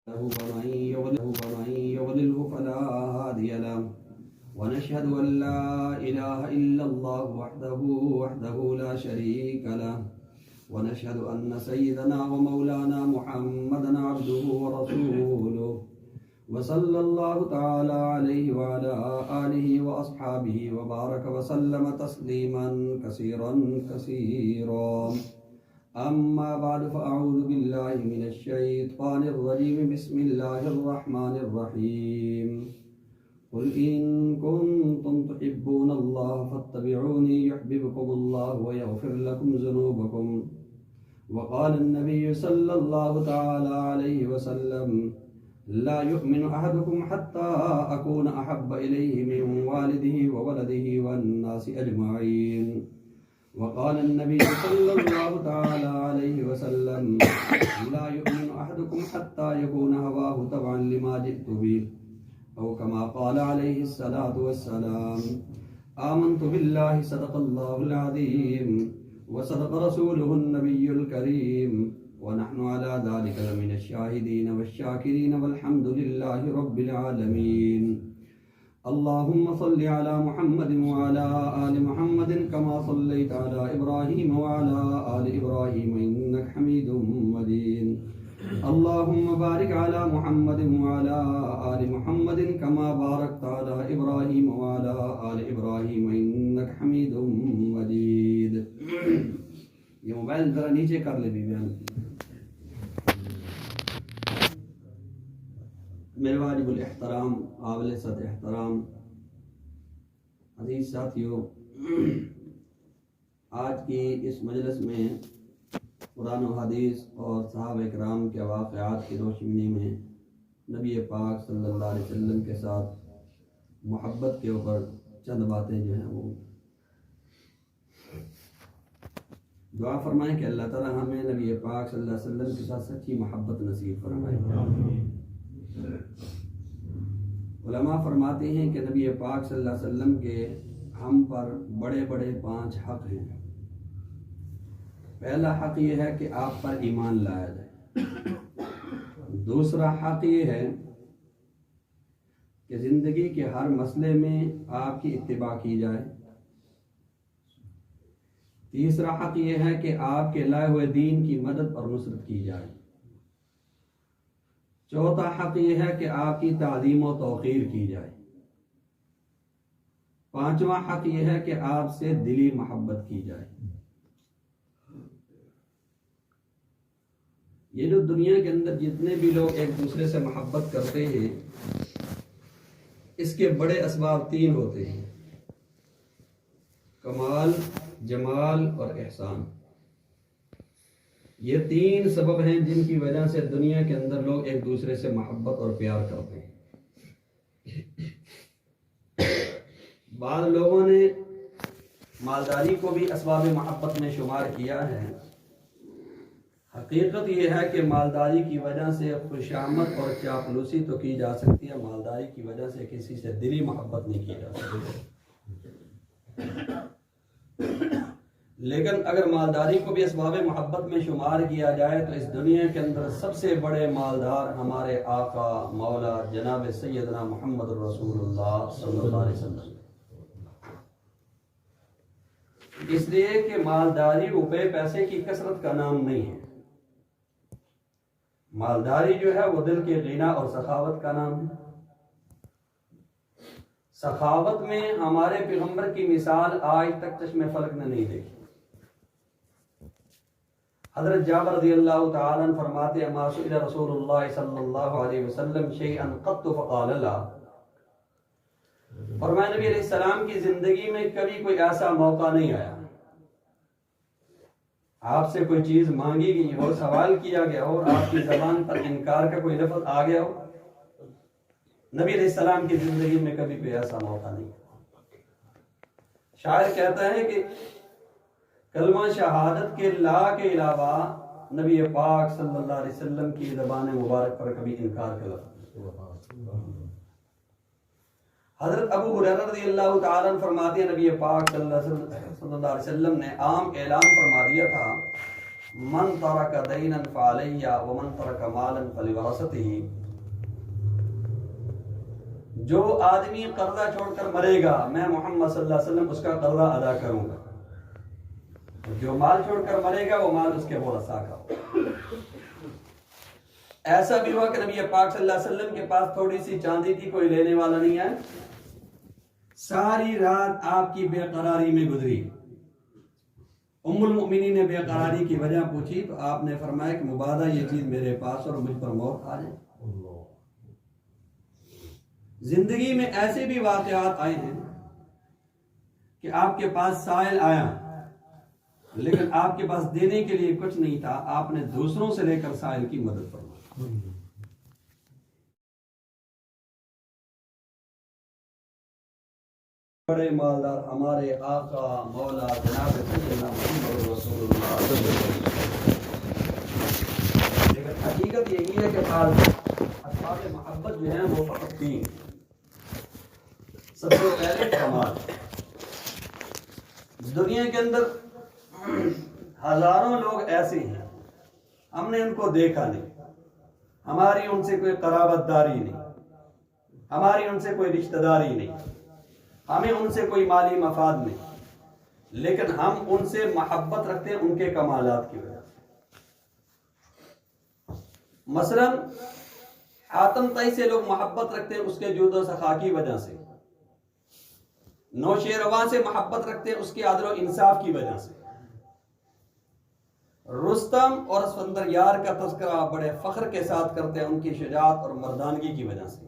ومن يضلله فلا هادي له ونشهد أن لا إله إلا الله وحده لا شريك له ونشهد أن سيدنا ومولانا محمدا عبده ورسوله وصلى الله تعالى عليه وعلى آله وأصحابه وبارك وسلم تسليما كثيرا أما بعد فأعوذ بالله من الشيطان الرجيم بسم الله الرحمن الرحيم قل إن كنتم تحبون الله فاتبعوني يحببكم الله ويغفر لكم ذنوبكم وقال النبي صلى الله تعالى عليه وسلم لا يؤمن أحدكم حتى أكون أحب إليه من والده وولده والناس أجمعين وقال النبي صلى الله تعالى عليه وسلم لا يؤمن أحدكم حتى يكون هواه تبعا لما جئت به أو كما قال عليه الصلاة والسلام آمنت بالله صدق الله العظيم وصدق رسوله النبي الكريم ونحن على ذلك من الشاهدين والشاكرين والحمد لله رب العالمين اللهم صل على محمد وعلى آل محمد كما صليت على إبراهيم وعلى آل إبراهيم إنك حميد مجيد اللهم بارك على محمد وعلى آل محمد كما باركت على إبراهيم وعلى آل إبراهيم إنك حميد مجيد یہ موبائل ذرا نیچے کر لے بیان میرے واجب الاحترام قابل صد احترام عزیز ساتھیوں، آج کی اس مجلس میں قرآن و حدیث اور صحابہ کرام کے واقعات کی روشنی میں نبی پاک صلی اللہ علیہ وسلم کے ساتھ محبت کے اوپر چند باتیں جو ہیں وہ دعا فرمائیں کہ اللہ تعالی ہمیں نبی پاک صلی اللہ علیہ وسلم کے ساتھ سچی محبت نصیب فرمائے۔ علماء فرماتے ہیں کہ نبی پاک صلی اللہ علیہ وسلم کے ہم پر بڑے 5 حق ہیں۔ پہلا حق یہ ہے کہ آپ پر ایمان لایا جائے، دوسرا حق یہ ہے کہ زندگی کے ہر مسئلے میں آپ کی اتباع کی جائے، تیسرا حق یہ ہے کہ آپ کے لائے ہوئے دین کی مدد اور نصرت کی جائے، چوتھا حق یہ ہے کہ آپ کی تعظیم و توقیر کی جائے، پانچواں حق یہ ہے کہ آپ سے دلی محبت کی جائے۔ یہ جو دنیا کے اندر جتنے بھی لوگ ایک دوسرے سے محبت کرتے ہیں، اس کے بڑے اسباب 3 ہوتے ہیں: کمال، جمال اور احسان۔ یہ 3 سبب ہیں جن کی وجہ سے دنیا کے اندر لوگ ایک دوسرے سے محبت اور پیار کرتے ہیں۔ بعض لوگوں نے مالداری کو بھی اسباب محبت میں شمار کیا ہے۔ حقیقت یہ ہے کہ مالداری کی وجہ سے خوشامد اور چاپلوسی تو کی جا سکتی ہے، مالداری کی وجہ سے کسی سے دلی محبت نہیں کی جا سکتی۔ لیکن اگر مالداری کو بھی اسباب محبت میں شمار کیا جائے تو اس دنیا کے اندر سب سے بڑے مالدار ہمارے آقا مولا جناب سیدنا محمد رسول اللہ صلی اللہ علیہ وسلم، اس لیے کہ مالداری روپے پیسے کی کثرت کا نام نہیں ہے، مالداری جو ہے وہ دل کے غنا اور سخاوت کا نام ہے۔ سخاوت میں ہمارے پیغمبر کی مثال آج تک چشم فلک نے نہیں دیکھی۔ حضرت جابر رضی اللہ تعالیٰ عنہ فرماتے ہیں ما سئل رسول اللہ صلی اللہ علیہ وسلم شیئا قط فقال لا، فرمایا نبی علیہ السلام کی زندگی میں کبھی کوئی ایسا موقع نہیں آیا آپ سے کوئی چیز مانگی گئی ہو، سوال کیا گیا ہو اور آپ کی زبان پر انکار کا کوئی لفظ آ گیا ہو، نبی علیہ السلام کی زندگی میں کبھی کوئی ایسا موقع نہیں۔ شاعر کہتا ہے کہ کلمہ شہادت کے لا کے علاوہ نبی پاک صلی اللہ علیہ وسلم کی زبان مبارک پر کبھی انکار کا لفظ۔ حضرت ابو ہریرہ رضی اللہ تعالیٰ عنہ فرماتے ہیں نبی پاک صلی اللہ علیہ وسلم نے عام اعلان فرما دیا تھا من ترک دینا فعلی ومن ترک مالا فلورثتہ، جو آدمی قرضہ چھوڑ کر مرے گا میں محمد صلی اللہ علیہ وسلم اس کا قرضہ ادا کروں گا، جو مال چھوڑ کر مرے گا وہ مال اس کے ورثاء کا ہوگا۔ ایسا بھی ہوا کہ نبی پاک صلی اللہ علیہ وسلم کے پاس تھوڑی سی چاندی تھی، کوئی لینے والا نہیں ہے، ساری رات آپ کی بے قراری میں گزری۔ ام المؤمنین نے بے قراری کی وجہ پوچھی تو آپ نے فرمایا کہ مبادا یہ چیز میرے پاس اور مجھ پر موت آ جائے۔ زندگی میں ایسے بھی واقعات آئے ہیں کہ آپ کے پاس سائل آیا لیکن آپ کے پاس دینے کے لیے کچھ نہیں تھا، آپ نے دوسروں سے لے کر سائل کی مدد فرمائی۔ بڑے مالدار ہمارے آقا مولا جناب سیدنا محمد رسول اللہ صلی اللہ علیہ وسلم، لیکن حقیقت یہی ہے کہ اصحاب محبت جو ہیں وہ فقط تین۔ سب سے پہلے کمال، دنیا کے اندر ہزاروں لوگ ایسے ہیں ہم نے ان کو دیکھا نہیں، ہماری ان سے کوئی قرابت داری نہیں، ہماری ان سے کوئی رشتہ داری نہیں، ہمیں ان سے کوئی مالی مفاد نہیں، لیکن ہم ان سے محبت رکھتے ہیں ان کے کمالات کی وجہ سے۔ مثلا حاتم طئی سے لوگ محبت رکھتے ہیں اس کے جود و سخا کی وجہ سے، نوشیروان سے محبت رکھتے ہیں اس کے عدل و انصاف کی وجہ سے، رستم اور اسفندیار کا تذکرہ بڑے فخر کے ساتھ کرتے ہیں ان کی شجاعت اور مردانگی کی وجہ سے،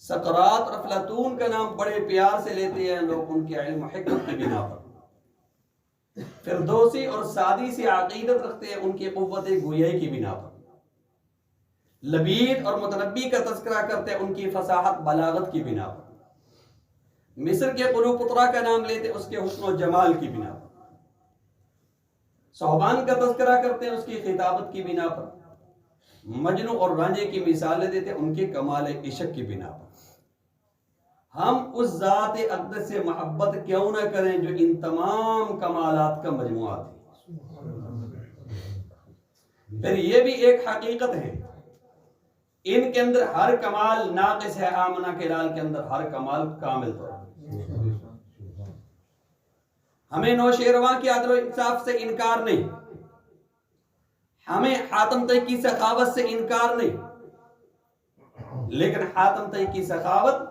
سقراط اور افلاطون کا نام بڑے پیار سے لیتے ہیں لوگ ان کے علم و حکمت کی بنا پر، فردوسی اور سعدی سے عقیدت رکھتے ہیں ان کی قوت گویائی کی بنا پر، لبید اور متنبی کا تذکرہ کرتے ہیں ان کی فصاحت بلاغت کی بنا پر، مصر کے قلوپترا کا نام لیتے اس کے حسن و جمال کی بنا پر، صحبان کا تذکرہ کرتے ہیں اس کی خطابت کی بنا پر، مجنو اور رانجھے کی مثالیں دیتے ان کے کمال عشق کی بنا پر۔ ہم اس ذات اقدس سے محبت کیوں نہ کریں جو ان تمام کمالات کا مجموعہ تھی۔ پھر یہ بھی ایک حقیقت ہے ان کے اندر ہر کمال ناقص ہے، آمنہ کے لال کے اندر ہر کمال کامل طور پر۔ ہمیں نوشیروان کے عدل و انصاف سے انکار نہیں، ہمیں حاتم طئی کی سخاوت سے انکار نہیں، لیکن حاتم طئی کی سخاوت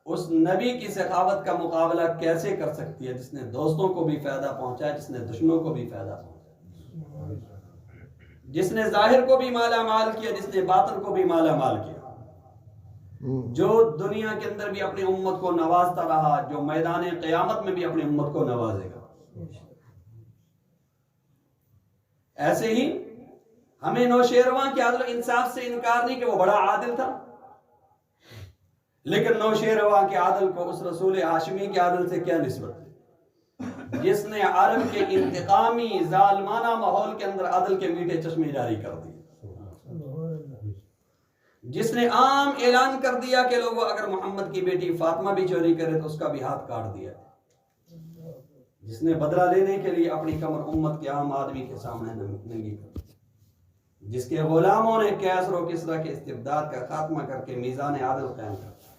اس نبی کی سخاوت کا مقابلہ کیسے کر سکتی ہے جس نے دوستوں کو بھی فائدہ پہنچایا، جس نے دشمنوں کو بھی فائدہ پہنچایا، جس نے ظاہر کو بھی مالا مال کیا، جس نے باطن کو بھی مالا مال کیا، جو دنیا کے اندر بھی اپنی امت کو نوازتا رہا، جو میدان قیامت میں بھی اپنی امت کو نوازے گا۔ ایسے ہی ہمیں نوشیروان کے عدل و انصاف سے انکار نہیں کہ وہ بڑا عادل تھا، لیکن نوشیروان کے عدل کو اس رسول ہاشمی کے عدل سے کیا نسبت، جس نے عرب کے انتقامی ظالمانہ ماحول کے اندر عدل کے میٹھے چشمے جاری کر دیے، جس نے عام اعلان کر دیا کہ لوگوں اگر محمد کی بیٹی فاطمہ بھی چوری کرے تو اس کا بھی ہاتھ کاٹ دیا، جس نے بدلہ لینے کے لیے اپنی کمر امت کے عام آدمی کے سامنے ننگی کر دی، جس کے غلاموں نے کیسر و کسریٰ کے استبداد کا خاتمہ کر کے میزان عادل قائم کر دیا۔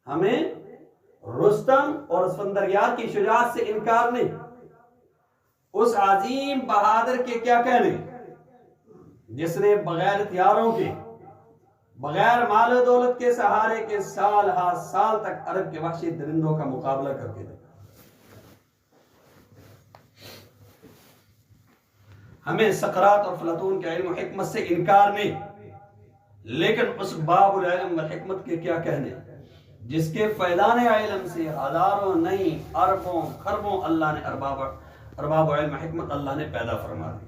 ہمیں رستم اور اسفندیار کی شجاعت سے انکار نہیں، اس عظیم بہادر کے کیا کہنے جس نے بغیر ہتھیاروں کے، بغیر مال و دولت کے سہارے کے سال ہا سال تک عرب کے وحشی درندوں کا مقابلہ کر کے دیکھا۔ ہمیں سقراط اور افلاطون کے علم و حکمت سے انکار نہیں، لیکن اس باب العلم و حکمت کے کیا کہنے جس کے فیضان علم سے ہزاروں نہیں اربوں خربوں اللہ نے ارباب علم حکمت اللہ نے پیدا فرما دی۔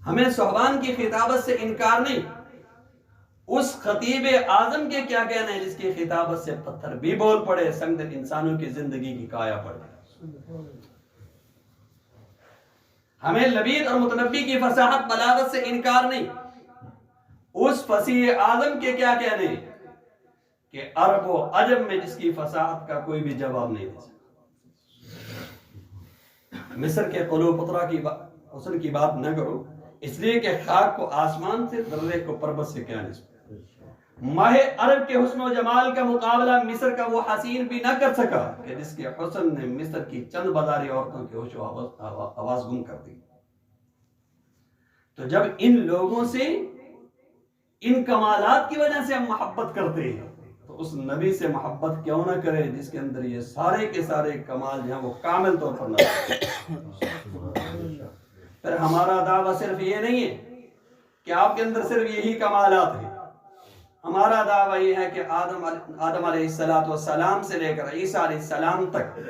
ہمیں صحبان کی خطابت سے انکار نہیں، اس خطیب اعظم کے کیا کہنا ہے جس کی خطابت سے پتھر بھی بول پڑے، سنگ دل انسانوں کی زندگی کی کایا پڑے۔ ہمیں لبید اور متنبی کی فصاحت بلاغت سے انکار نہیں، اس فصیح اعظم کے کیا کہنے کہ عرب و عجم میں جس کی فصاحت کا کوئی بھی جواب نہیں دے سکتا۔ مصر کے قلوب پترا کی حسن کی بات نہ کرو، اس لیے کہ خاک کو آسمان سے، درے کو پربت سے کیا نسبت۔ ماہ عرب کے حسن و جمال کا مقابلہ مصر کا وہ حسین بھی نہ کر سکا کہ جس کے حسن نے مصر کی چند بازاری عورتوں کی ہوش و آواز گم کر دی۔ تو جب ان لوگوں سے، ان کمالات کی وجہ سے ہم محبت کرتے ہیں، تو اس نبی سے محبت کیوں نہ کرے جس کے اندر یہ سارے کے سارے کمال جو ہیں وہ کامل طور پر نہ۔ پھر ہمارا دعویٰ صرف یہ نہیں ہے کہ آپ کے اندر صرف یہی کمالات ہیں، ہمارا دعویٰ یہ ہے کہ آدم علیہ السلام سے لے کر عیسیٰ علیہ السلام تک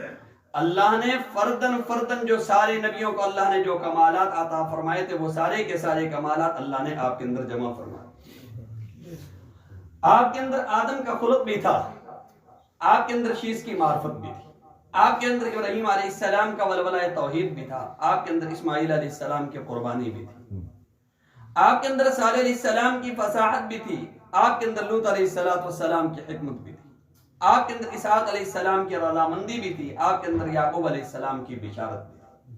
اللہ نے فردن جو سارے نبیوں کو اللہ نے جو کمالات عطا فرمائے تھے، وہ سارے کے سارے کمالات اللہ نے آپ کے اندر جمع فرمائے۔ آپ کے اندر آدم کا خلق بھی تھا، آپ کے اندر شیش کی معرفت بھی تھی، آپ کے اندر ابراہیم علیہ السلام کا ولولہ توحید بھی تھا، آپ کے اندر اسماعیل علیہ السلام کی قربانی بھی تھی، آپ کے اندر صالح علیہ السلام کی فصاحت بھی تھی، آپ کے اندر لوط علیہ السلام کی حکمت بھی تھی، آپ کے اندر اسحاق علیہ السلام کی رضامندی بھی تھی، آپ کے اندر یعقوب علیہ السلام کی بشارت بھی تھی،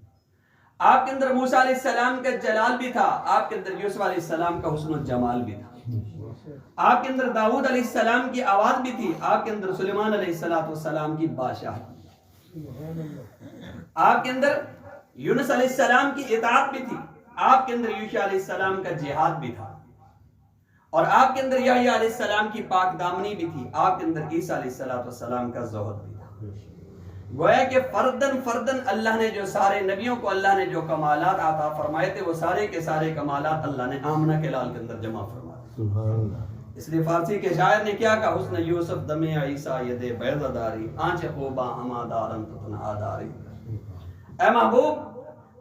آپ کے اندر موسیٰ علیہ السلام کا جلال بھی تھا، آپ کے اندر یوسف علیہ السلام کا حسن و جمال بھی تھا، آپ کے اندر داؤد علیہ السلام کی آواز بھی تھی، آپ کے اندر سلیمان علیہ السلام کی بادشاہت بھی تھی، آپ کے اندر یونس علیہ السلام کی اطاعت بھی تھی، آپ کے اندر یوشع علیہ السلام کا جہاد بھی تھا، اور آپ کے اندر یحییٰ علیہ السلام کی پاک دامنی بھی تھی، آپ کے اندر عیسیٰ علیہ السلام کا زہد بھی تھا۔ گویا کہ فردن اللہ نے جو سارے نبیوں کو اللہ نے جو کمالات عطا فرمائے تھے، وہ سارے کے سارے کمالات اللہ نے آمنہ کے لال کے اندر جمع فرمائے۔ اس لیے فارسی کے شاعر نے کیا کہا، حسن یوسف دم عیسیٰ ید بیضہ داری، آنچ خوبا ہما دارن تتنہا داری۔ اے محبوب،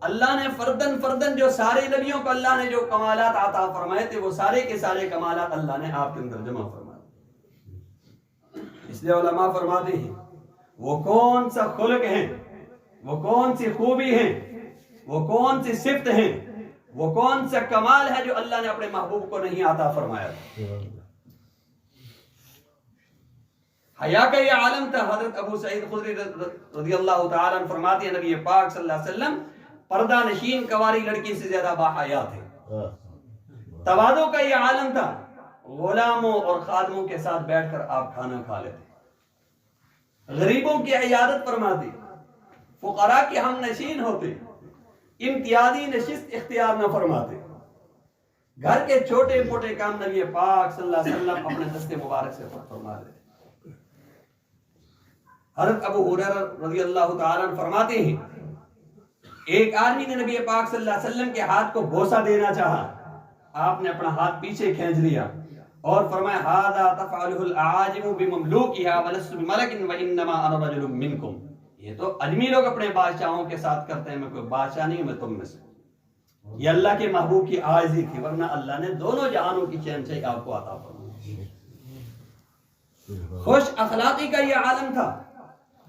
اللہ نے فردن جو سارے نبیوں کو اللہ نے جو کمالات عطا فرمائے تھے، وہ سارے کے سارے کمالات اللہ نے آپ کے اندر جمع فرمائے۔ اس لیے علماء فرماتے ہیں وہ کون سا خلق ہیں، وہ کون سی خوبی ہیں، وہ کون سی صفت ہیں، وہ کون سا کمال ہے جو اللہ نے اپنے محبوب کو نہیں عطا فرمایا تھا۔ حیا کا یہ عالم تھا۔ حضرت ابو سعید خدری رضی اللہ تعالیٰ عنہ فرماتے ہیں نبی پاک صلی اللہ علیہ وسلم پردہ نشین کنواری لڑکی سے زیادہ باحیا تھے۔ تواضع کا یہ عالم تھا، غلاموں اور خادموں کے ساتھ بیٹھ کر آپ کھانا کھا لیتے، غریبوں کی عیادت فرماتے، فقراء کے ہم نشین ہوتے، امتیازی نشست اختیار نہ فرماتے، گھر کے چھوٹے موٹے کام نبی پاک صلی اللہ علیہ وسلم اپنے دست مبارک سے فرما دیتے۔ حضرت ابو ہریرہ رضی اللہ تعالیٰ عنہ فرماتے ہیں ایک آدمی نے نبی پاک صلی اللہ علیہ وسلم کے ہاتھ کو بوسہ دینا چاہا، آپ نے اپنا ہاتھ پیچھے کھینچ لیا اور فرمایا ھذا تفعلہ الاعاجم بمملوکھا ولست بملک وانما انا رجل منکم، یہ تو اجمی لوگ اپنے بادشاہوں کے ساتھ کرتے ہیں، میں کوئی بادشاہ نہیں، میں تم میں سے۔ یہ اللہ کے محبوب کی عاجزی تھی، ورنہ اللہ نے دونوں جہانوں کی شہنشاہی آپ کو عطا فرمائی۔ خوش اخلاقی کا یہ عالم تھا۔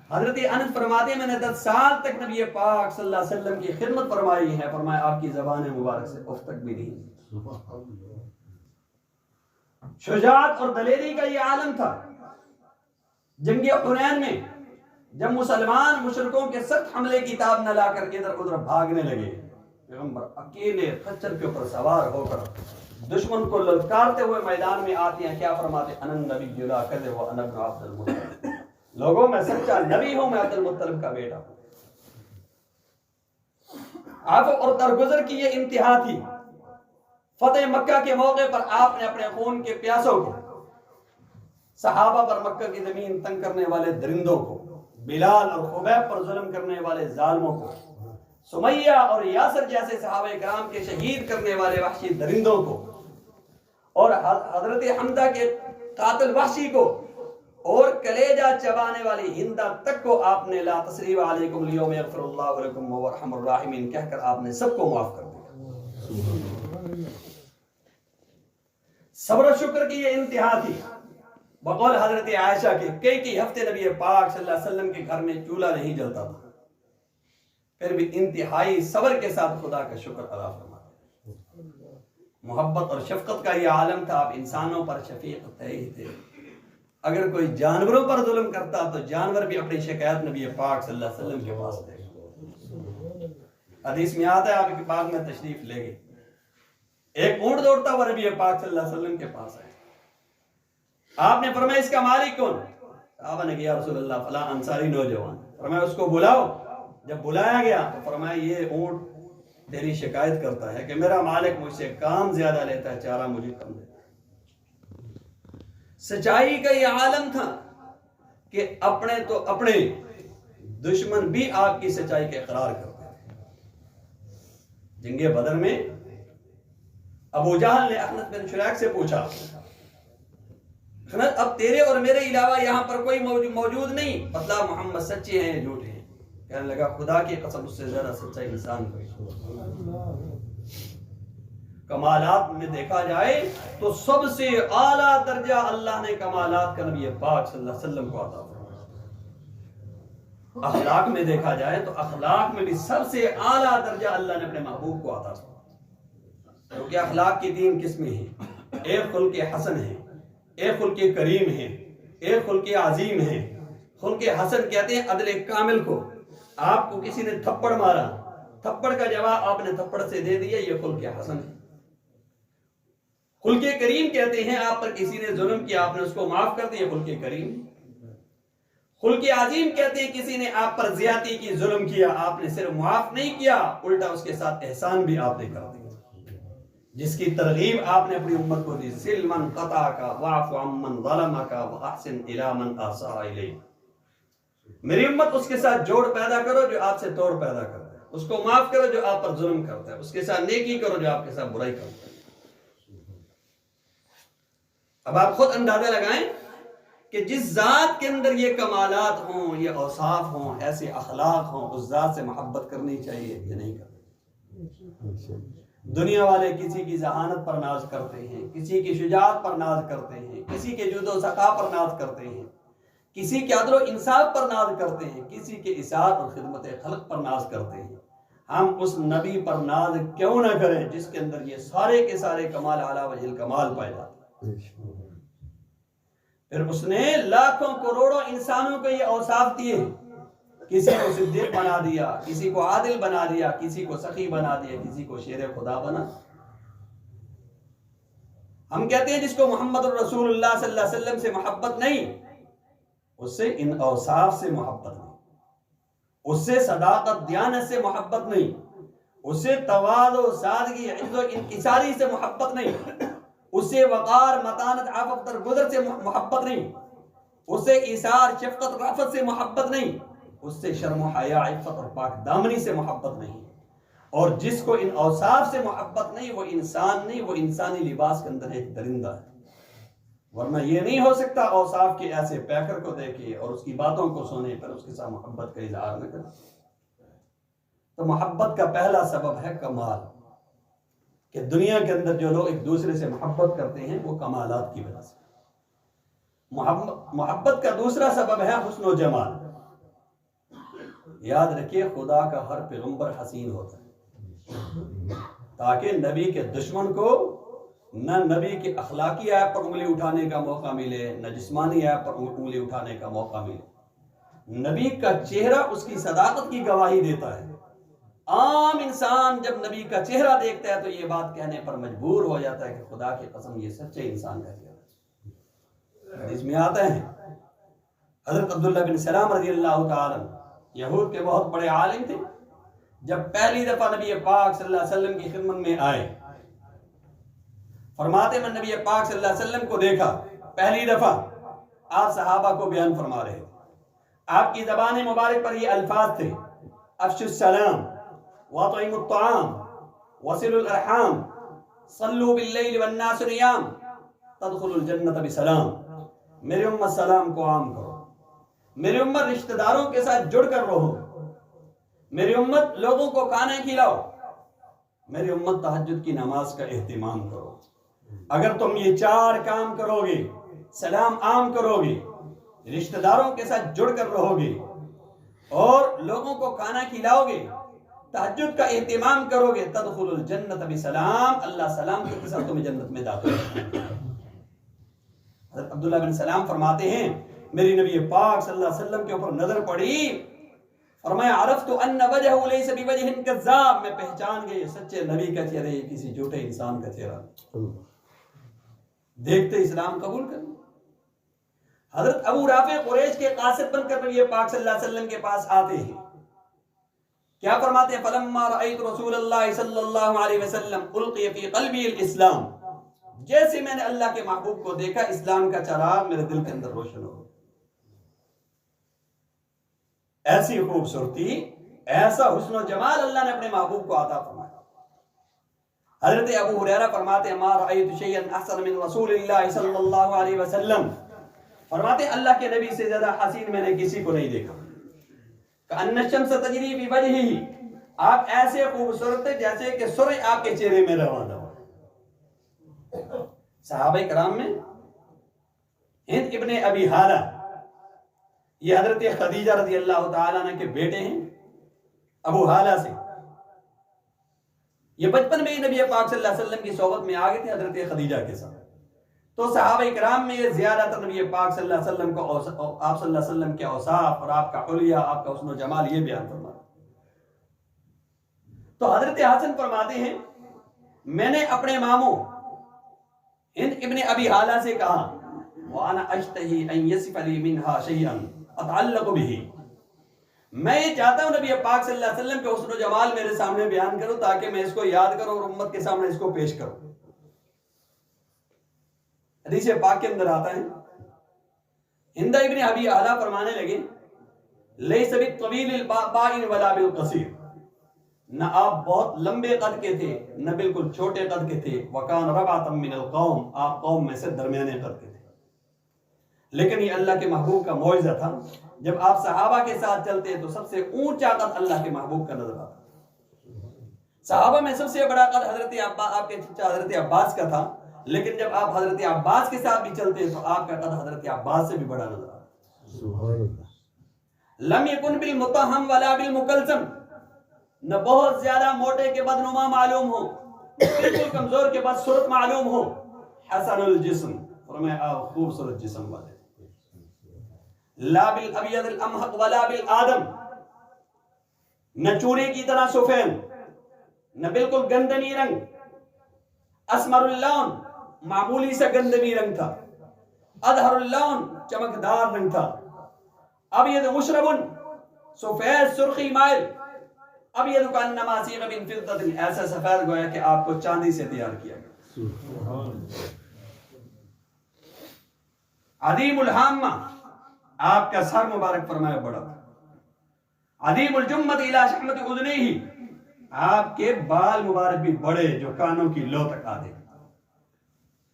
حضرت انس فرماتے ہیں میں نے 10 سال تک نبی پاک صلی اللہ علیہ وسلم کی خدمت فرمائی ہے، فرمایا آپ کی زبان مبارک سے اف تک بھی نہیں۔ شجاعت اور دلیری کا یہ عالم تھا۔ جنگ حنین میں جب مسلمان مشرکوں کے سخت حملے کی تاب نہ لا کر ادھر ادھر بھاگنے لگے، پیغمبر اکیلے خچر کے اوپر سوار ہو کر دشمن کو للکارتے ہوئے میدان میں آتے ہیں، کیا فرماتے ہیں انا النبی لا کذب وانا ابن عبد المطلب، لوگوں میں سچا نبی ہوں، میں عبد المطلب کا بیٹا ہوں۔ عفو اور درگزر کی یہ انتہا تھی۔ فتح مکہ کے موقع پر آپ نے اپنے خون کے پیاسوں کو، صحابہ پر مکہ کی زمین تنگ کرنے والے درندوں کو، بلال اور خبیب پر ظلم کرنے والے ظالموں کو، سمیہ اور یاسر جیسے صحابہ کرام کے شہید کرنے والے وحشی درندوں کو، اور حضرت حمزہ کے قاتل وحشی کو، اور کلیجہ چبانے والی ہندہ تک کو آپ نے لا تسریب علیکم اليوم یغفر اللہ لکم وهو ارحم الراحمین کہہ کر آپ نے سب کو معاف کر دیا۔ صبر و شکر کی یہ انتہا تھی۔ بقول حضرت عائشہ کے کئی ہفتے نبی پاک صلی اللہ علیہ وسلم کے گھر میں چولہا نہیں جلتا تھا، پھر بھی انتہائی صبر کے ساتھ خدا کا شکر ادا فرماتے۔ محبت اور شفقت کا یہ عالم تھا۔ آپ انسانوں پر شفیق تھے، اگر کوئی جانوروں پر ظلم کرتا تو جانور بھی اپنی شکایت نبی پاک صلی اللہ علیہ وسلم کے پاس دے۔ حدیث میں آتا ہے آپ کے باغ میں تشریف لے گئے، ایک اونٹ دوڑتا ہوا نبی پاک صلی اللہ علیہ وسلم کے پاس آئے، آپ نے فرمایا اس کا مالک کون؟ صحابہ نے کہا یا رسول اللہ فلاں انصاری نوجوان، فرمایا اس کو بلاؤ، جب بلایا گیا تو فرمایا یہ اونٹ تیری شکایت کرتا ہے کہ میرا مالک مجھ سے کام زیادہ لیتا ہے، چارہ مجھے کم دیتا ہے۔ سچائی کا یہ عالم تھا کہ اپنے تو اپنے دشمن بھی آپ کی سچائی کے اقرار کرتے تھے۔ جنگ بدر میں ابو جہل نے اخنس بن شریک سے پوچھا، اخنس اب تیرے اور میرے علاوہ یہاں پر کوئی موجود نہیں، بتلا محمد سچے ہیں جھوٹے ہیں؟ کہنے لگا خدا کی قسم اس سے زیادہ سچا انسان کوئی۔ کمالات میں دیکھا جائے تو سب سے اعلیٰ درجہ اللہ نے کمالات کا نبی پاک صلی اللہ علیہ وسلم کو عطا فرمایا۔ اخلاق میں دیکھا جائے تو اخلاق میں بھی سب سے اعلیٰ درجہ اللہ نے اپنے محبوب کو عطا فرمایا، کیونکہ اخلاق کی تین قسمیں ہیں، ایک خلق حسن ہے، ایک خلق کریم ہے، ایک خلق عظیم ہے۔ خلق حسن کہتے ہیں عدل کامل کو، آپ کو کسی نے تھپڑ مارا، تھپڑ کا جواب آپ نے تھپڑ سے دے دیا، یہ خلق حسن ہے۔ خلق کریم کہتے ہیں آپ پر کسی نے ظلم کیا، آپ نے اس کو معاف کر دیا، خلق کریم۔ خلق عظیم کہتے ہیں کسی نے آپ پر زیادتی کی، ظلم کیا، آپ نے صرف معاف نہیں کیا الٹا اس کے ساتھ احسان بھی آپ نے کر دیا، جس کی ترغیب آپ نے اپنی امت کو دی، سل من قطعک واعف عمن ظلمک واحسن الی من اساء الیک۔ میری امت اس کے ساتھ جوڑ پیدا کرو جو آپ سے توڑ پیدا کرتا ہے، اس کو معاف کرو جو آپ پر ظلم کرتا ہے، اس کے ساتھ نیکی کرو جو آپ کے ساتھ برائی کرتا ہے۔ اب آپ خود اندازہ لگائیں کہ جس ذات کے اندر یہ کمالات ہوں، یہ اوصاف ہوں، ایسے اخلاق ہوں، اس ذات سے محبت کرنی چاہیے یا نہیں کرنی؟ دنیا والے کسی کی ذہانت پر ناز کرتے ہیں، کسی کی شجاعت پر ناز کرتے ہیں، کسی کے جود و سخا پر ناز کرتے ہیں، کسی کے عدل و انصاف پر ناز کرتے ہیں، کسی کے اطاعت اور خدمت خلق پر ناز کرتے ہیں۔ ہم اس نبی پر ناز کیوں نہ کریں جس کے اندر یہ سارے کے سارے کمال اعلیٰ وجہ الکمال پائے جاتے ہیں؟ پھر اس نے لاکھوں کروڑوں انسانوں کو یہ اوصاف دیے، کسی کو صدیق بنا دیا، کسی کو عادل بنا دیا، کسی کو سخی بنا دیا، کسی کو شیر خدا بنا۔ ہم کہتے ہیں جس کو محمد الرسول اللہ صلی اللہ علیہ وسلم سے محبت نہیں، اس سے ان اوصاف سے محبت نہیں، اس سے صداقت دیانت سے محبت نہیں، اس سے تواضع سادگی عز و انکساری سے محبت نہیں، اس سے وقار متانت عفت درگزر سے محبت نہیں، اس سے ایثار شفقت رافت سے محبت نہیں، اس سے شرم و حیا عفت اور پاک دامنی سے محبت نہیں۔ اور جس کو ان اوصاف سے محبت نہیں وہ انسان نہیں، وہ انسانی لباس کے اندر ایک درندہ ہے۔ ورنہ یہ نہیں ہو سکتا اوصاف کے ایسے پیکر کو دیکھے اور اس کی باتوں کو سنے پر اس کے ساتھ محبت کا اظہار نہ کرے۔ تو محبت کا پہلا سبب ہے کمال، کہ دنیا کے اندر جو لوگ ایک دوسرے سے محبت کرتے ہیں وہ کمالات کی وجہ سے۔ محبت کا دوسرا سبب ہے حسن و جمال۔ یاد رکھیے خدا کا ہر پیغمبر حسین ہوتا ہے، تاکہ نبی کے دشمن کو نہ نبی کے اخلاقی عیب پر انگلی اٹھانے کا موقع ملے، نہ جسمانی عیب پر انگلی اٹھانے کا موقع ملے۔ نبی کا چہرہ اس کی صداقت کی گواہی دیتا ہے۔ عام انسان جب نبی کا چہرہ دیکھتا ہے تو یہ بات کہنے پر مجبور ہو جاتا ہے کہ خدا کی قسم یہ سچے انسان کا چہرہ ہے۔ حدیث میں آتا ہے حضرت عبداللہ بن سلام رضی اللہ تعالی یہود کے بہت بڑے عالم تھے، جب پہلی دفعہ نبی پاک صلی اللہ علیہ وسلم کی خدمت میں آئے، فرماتے میں نبی پاک صلی اللہ علیہ وسلم کو دیکھا پہلی دفعہ، آپ صحابہ کو بیان فرما رہے تھے، آپ کی زبان مبارک پر یہ الفاظ تھے، افشوا السلام واطعموا الطعام وصلوا الارحام صلوا باللیل والناس نیام تدخلوا الجنت بسلام۔ میری امت سلام کو عام کرو، میری امت رشتہ داروں کے ساتھ جڑ کر رہو، میری امت لوگوں کو کھانا کھلاؤ، میری امت تہجد کی نماز کا اہتمام کرو۔ اگر تم یہ چار کام کرو گے، سلام عام کرو گے، رشتہ داروں کے ساتھ جڑ کر رہو گے اور لوگوں کو کھانا کھلاؤ گے، تہجد کا اہتمام کرو گے، تدخل الجنت بسلام، اللہ سلام کے ساتھ تمہیں جنت میں داخل کرے۔ حضرت عبداللہ بن سلام فرماتے ہیں میری نبی پاک صلی اللہ علیہ وسلم کے اوپر نظر پڑی، فرمایا عرفت ان وجهه ليس بوجه كذاب، میں پہچان گئی سچے نبی کا چہرہ یہ کسی جھوٹے انسان کا چہرہ دیکھتے اسلام قبول کر. حضرت ابو رافع قریش کے قاصد بن کر نبی پاک صلی اللہ علیہ وسلم کے پاس آتے ہیں. کیا فرماتے ہیں؟ فلما رأيت رسول اللہ صلی اللہ علیہ وسلم القی فی قلبی الاسلام، جیسے میں نے اللہ کے محبوب کو دیکھا اسلام کا چراغ میرے دل کے اندر روشن ہو. ایسی خوبصورتی، ایسا حسن و جمال اللہ نے اپنے محبوب کو عطا فرمایا. حضرت ابو ہریرہ فرماتے ہیں ما رأیت شیئا احسن من رسول اللہ صلی اللہ علیہ وسلم، فرماتے ہیں اللہ کے نبی سے زیادہ حسین میں نے کسی کو نہیں دیکھا. کأن الشمس تجری فی وجہہ، آپ ایسے خوبصورت تھے جیسے کہ سورج آپ کے چہرے میں روانہ ہو. صحابہ کرام میں ہند ابن ابی حالہ، یہ حضرت خدیجہ رضی اللہ تعالیٰ عنہ کے بیٹے ہیں ابو حالہ سے. یہ بچپن میں ہی نبی پاک صلی اللہ علیہ وسلم کی صحبت میں آگئے تھے حضرت خدیجہ کے ساتھ. تو صحابہ کرام میں یہ زیادہ تر نبی پاک صلی اللہ علیہ وسلم کو آپ صلی اللہ علیہ وسلم کے اوصاف اور آپ کا حلیہ، آپ کا حسن و جمال یہ بیان فرماتے. تو حضرت حسن فرماتے ہیں میں نے اپنے ماموں ہند ابن ابی حالہ سے کہا وَأَنَا أَشْتَهِي أَن يَصِفَ لِي مِنْهَا شَيْئًا أَتَعَلَّقُ بِهِ، میں یہ چاہتا ہوں نبی پاک صلی اللہ علیہ وسلم کے حسن و جمال میرے سامنے بیان کروں تاکہ میں اس کو یاد کروں اور امت کے سامنے اس کو پیش کروں. حدیث پاک کے اندر آتا ہے ہند ابن ابی حالہ فرمانے لگے لَيْسَ بِالطَّوِيلِ الْبَائِنِ وَلَا بِالْقَصِيرِ، نہ آپ بہت لمبے قد کے تھے نہ بالکل چھوٹے قد کے تھے. وَكَانَ رَبْعَةً مِّنَ الْقَوْمِ، آپ قوم میں سے درمیانے قد کے تھے. لیکن یہ اللہ کے محبوب کا معجزہ تھا، جب آپ صحابہ کے ساتھ چلتے تو سب سے اونچا قد اللہ کے محبوب کا نظر آتا. صحابہ میں سب سے بڑا قد حضرت عباس، آپ کے چچا حضرت عباس کا تھا، لیکن جب آپ حضرت عباس کے ساتھ بھی چلتے تو آپ کا قد حضرت عباس سے بھی بڑا نظر آتا. لم یکن بالمتہم ولا بالمکلثم، نہ بہت زیادہ موٹے کے بدنما معلوم ہو، بالکل کمزور کے بد صورت معلوم ہو. حسن الجسم، فرمایا خوبصورت جسم والے. لا بالابیض الامحق ولا بالآدم، نہ چوری کی طرح سفید نہ بالکل گندمی رنگ. اسمر اللون، معمولی سا گندمی رنگ تھا. اظہر اللون، چمکدار رنگ تھا. ابیض مشرب، سفید سرخی مائل. ابیض کانما سیغ من فضة، ایسا سفید گویا کہ آپ کو چاندی سے تیار کیا گیا. عظیم الحامہ، آپ کا سر مبارک فرمایا بڑا تھا. عظیم الجمۃ الی شحمۃ اذنیہ، آپ کے بال مبارک بھی بڑے جو کانوں کی لو تک آتے.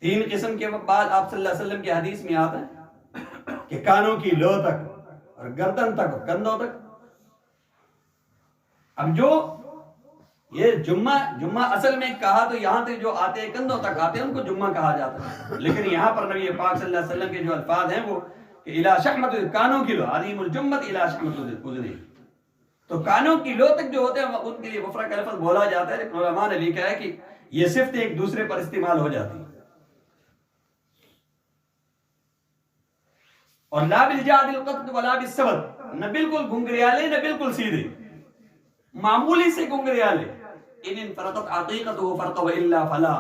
3 قسم کے بال آپ صلی اللہ علیہ وسلم کی حدیث میں آتا ہے کہ کانوں کی لو تک اور گردن تک اور کندھوں تک. اب جو یہ جمعہ اصل میں کہا تو یہاں تک جو آتے ہیں کندھوں تک آتے ہیں ان کو جمعہ کہا جاتا ہے، لیکن یہاں پر نبی پاک صلی اللہ علیہ وسلم کے جو الفاظ ہیں وہ کہ الی شحمۃ، کانوں کی لو، عظیم الجمۃ الی شحمۃ اذنیہ. تو کانوں کی لو تک جو ہوتے ہیں ان کے لیے وفرہ کا لفظ بولا جاتا ہے، لیکن علماء نے لکھا ہے کہ یہ صرف ایک دوسرے پر استعمال ہو جاتی ہے. اور لا بالجعد القط ولا بالسبت، نہ بالکل گنگریالے نہ بالکل سیدھے، معمولی سے گنگریالے. ان فرقت عقیقتہ فرق والا فلا،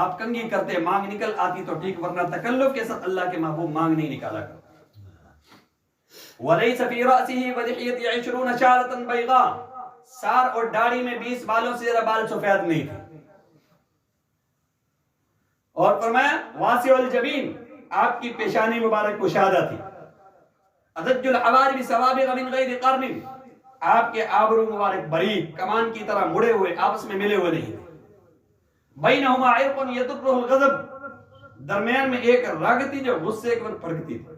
آپ کنگھی کرتے مانگ نکل آتی تو ٹھیک، ورنہ تکلف کے ساتھ اللہ کے محبوب مانگ نہیں نکالا کرتے. وَلَيْسَ فِي رَأْسِهِ وَلِحِيَتِهِ 20 شَعْرَةً بَيْضَاء، سار اور داڑھی میں 20 بالوں سے زیادہ بال سفید نہیں تھے. اور فرمایا واسع الجبین، آپ کی پیشانی مبارک کشادہ تھی. اضج العوارب سوابغ من غیر قرن، آپ کے آبرو مبارک باریک کمان کی طرح مڑے ہوئے آپس میں ملے ہوئے نہیں تھے. بینہما عرق یدرہ الغضب، درمیان میں ایک رگ تھی جو غصے کے وقت پھڑکتی تھی.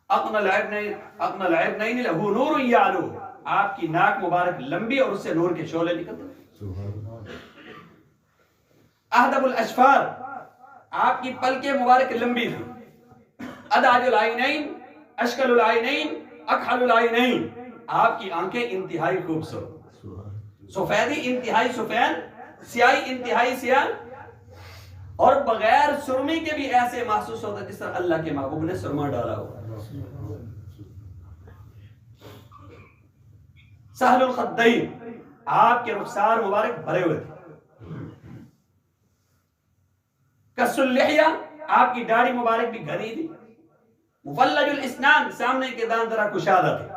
اقن العبنین لہو نور یعلو، آپ کی ناک مبارک لمبی اور اس سے نور کے شعلے نکلتے. اہدب الاشفار، آپ کی پلکیں مبارک لمبی تھی. اداج العینین اشکل العینین اکحل العینین، آپ کی آنکھیں انتہائی خوبصورت، سفیدی انتہائی سفید، سیاہی انتہائی سیاہ، اور بغیر سرمے کے بھی ایسے محسوس ہوتا جس طرح اللہ کے محبوب نے سرما ڈالا ہو. سہل الخدین، آپ کے رخسار مبارک بھرے ہوئے تھے. کس اللحیہ، آپ کی داڑھی مبارک بھی گھنی تھی. مفلج الاسنان، سامنے کے دانت ذرا کشادہ تھے.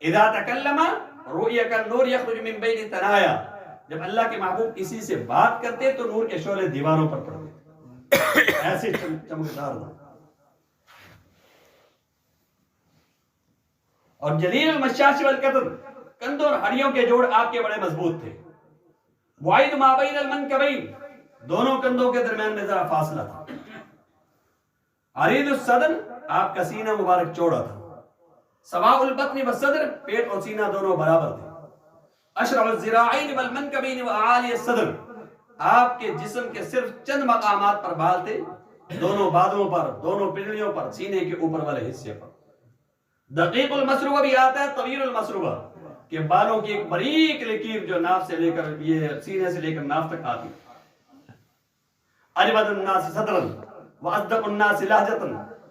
اذا تکلم رؤیا کالنور یخرج من بین تنایا، جب اللہ کے محبوب کسی سے بات کرتے تو نور کے شعلے دیواروں پر پڑتے، ایسے چمکدار تھا. اور جلیل المشاش والقطر، کندھوں اور ہڈیوں کے جوڑ آپ کے بڑے مضبوط تھے. وعید ما بین المنکبین، دونوں کندھوں کے درمیان میں ذرا فاصلہ تھا. عریض الصدر، آپ کا سینہ مبارک چوڑا تھا. سواء البطن والصدر، پیٹ اور سینہ دونوں برابر تھے. اشرع الذراعین والمنکبین واعالی الصدر، آپ کے جسم کے صرف چند مقامات پر بال تھے، دونوں بازوؤں پر، دونوں پنڈلیوں پر، سینے کے اوپر والے حصے پر. دقیق المسروبہ بھی آتا ہے، طویل المسروبہ، کہ بالوں کی ایک باریک لکیر جو ناف سے لے کر یہ سینے سے لے کر ناف تک آتی. اجود الناس صدرا واصدق الناس لہجتا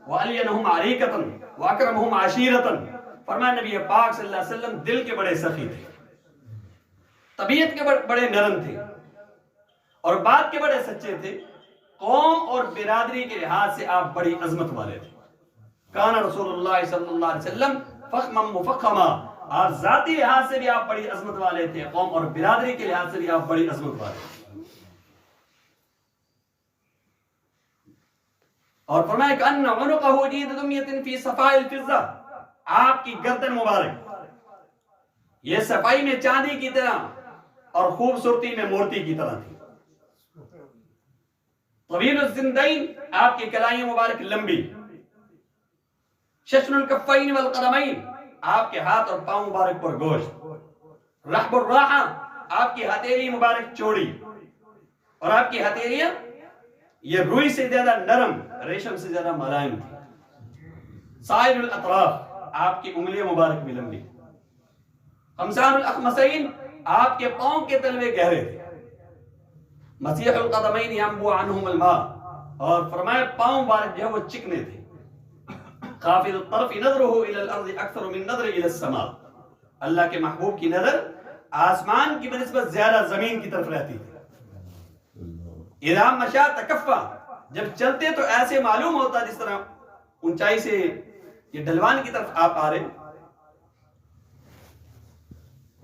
والینہم عریقتا واکرمہم عشیرتا. فرمایا نبی پاک صلی اللہ علیہ وسلم دل کے بڑے سخی تھے، طبیعت کے بڑے نرم تھے، اور بات کے بڑے سچے تھے. قوم اور برادری کے لحاظ سے آپ بڑی عظمت والے تھے. کان رسول اللہ صلی اللہ علیہ وسلم فخما مفخما، آپ ذاتی لحاظ سے بھی آپ بڑی عظمت والے تھے، قوم اور برادری کے لحاظ سے بھی آپ بڑی عظمت والے تھے. اور فرمایا کہ ان عنقہ جید دمیۃ فی صفاء الفضہ، آپ کی گردن مبارک یہ صفائی میں چاندی کی طرح اور خوبصورتی میں مورتی کی طرح تھی. طویل الزندین، آپ کی کلائیں مبارک لمبی. ششن الکفین والقدمین، آپ کے ہاتھ اور پاؤں مبارک پر گوشت. رحب الراحہ، آپ کی ہتھیلی مبارک چوڑی، اور آپ کی ہتھیلیاں یہ روئی سے زیادہ نرم، ریشم سے زیادہ ملائم تھی. سائر الاطراف، آپ کی انگلیاں مبارک بھی لمبی. خمسان الاخمسین، آپ کے پاؤں کے تلوے گہرے تھے. مسیح القدمین ینبع عنہم الماء، اور فرمایا پاؤں مبارک جو ہے وہ چکنے تھے. خافض الطرف نظرہ الی الارض اکثر من نظر الی السماء، اللہ کے محبوب کی نظر آسمان کی بنسبت زیادہ زمین کی طرف رہتی تھی. اذا مشى تکفا، جب چلتے تو ایسے معلوم ہوتا جس طرح اونچائی سے یہ ڈھلوان کی طرف آپ آ رہے.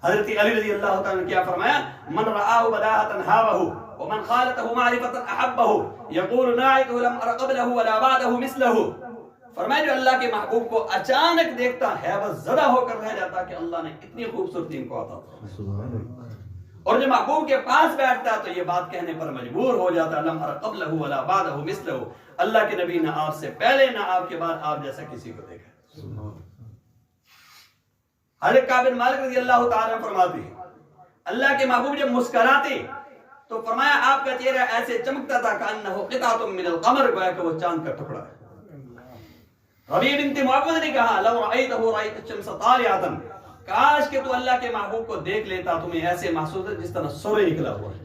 حضرت علی رضی اللہ تعالیٰ نے کیا فرمایا؟ من رآہ بداہة ہابہ ومن خالته معرفة احبہ یقول ناعتہ لم ار قبلہ ولا بعدہ مثلہ. فرمایا جو اللہ کے محبوب کو اچانک دیکھتا ہے بس زدہ ہو کر رہ جاتا کہ اللہ نے اتنی خوبصورتی ان کو عطا فرمائی. اور جو محبوب کے پاس بیٹھتا تو یہ بات کہنے پر مجبور ہو جاتا لم ار قبلہ ولا بعدہ مثلہ، اللہ کے نبی نہ آپ سے پہلے نہ آپ کے بعد آپ جیسا کسی کو دیکھا. حضرت کعب بن مالک رضی اللہ تعالیٰ فرماتے ہیں اللہ کے محبوب جب مسکراتے تو فرمایا آپ کا چہرہ ایسے چمکتا تھا کأنہ قطعۃ من القمر، گویا کہ وہ چاند کا ٹکڑا ہے. ربیع بنت معوذ نے کہا لو رأیتہ رأیت الشمس طالعۃ، کاش کہ تو اللہ کے محبوب کو دیکھ لیتا تمہیں ایسے محسوس ہے جس طرح سورج نکلا ہوا ہے.